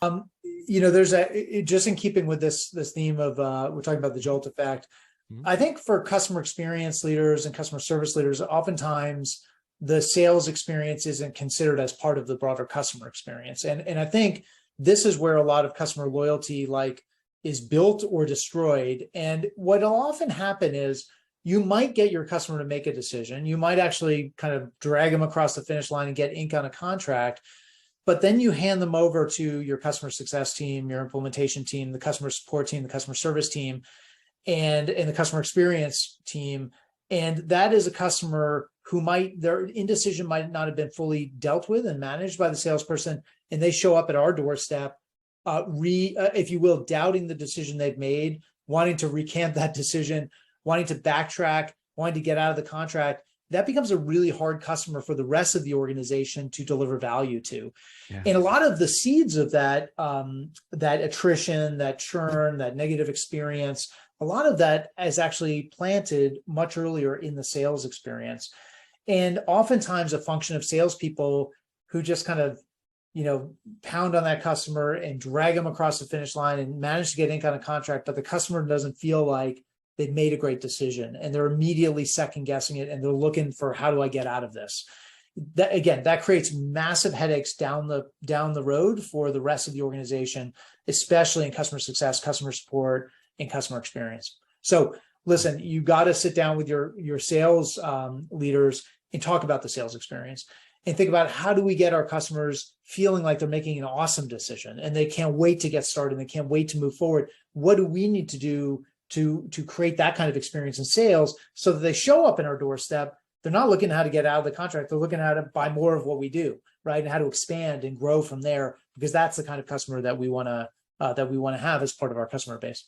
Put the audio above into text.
There's just in keeping with this theme of we're talking about the JOLT effect. I think for customer experience leaders and customer service leaders, oftentimes the sales experience isn't considered as part of the broader customer experience. And I think this is where a lot of customer loyalty is built or destroyed. And what'll often happen is you might get your customer to make a decision. You might actually kind of drag them across the finish line and get ink on a contract. But then you hand them over to your customer success team, your implementation team, the customer support team, the customer service team, and the customer experience team. And that is a customer who their indecision might not have been fully dealt with and managed by the salesperson. And they show up at our doorstep, if you will, doubting the decision they've made, wanting to recant that decision, wanting to backtrack, wanting to get out of the contract. That becomes a really hard customer for the rest of the organization to deliver value to. Yeah. And a lot of the seeds of that attrition, that churn, that negative experience, a lot of that is actually planted much earlier in the sales experience. And oftentimes a function of salespeople who just kind of, pound on that customer and drag them across the finish line and manage to get ink on a contract, but the customer doesn't feel like they've made a great decision and they're immediately second guessing it. And they're looking for, how do I get out of this? That creates massive headaches down the road for the rest of the organization, especially in customer success, customer support, and customer experience. So listen, you got to sit down with your sales leaders and talk about the sales experience and think about, how do we get our customers feeling like they're making an awesome decision and they can't wait to get started, and they can't wait to move forward? What do we need to do to create that kind of experience in sales so that they show up in our doorstep? They're not looking at how to get out of the contract. They're looking at how to buy more of what we do, right? And how to expand and grow from there, because that's the kind of customer that we want to have as part of our customer base.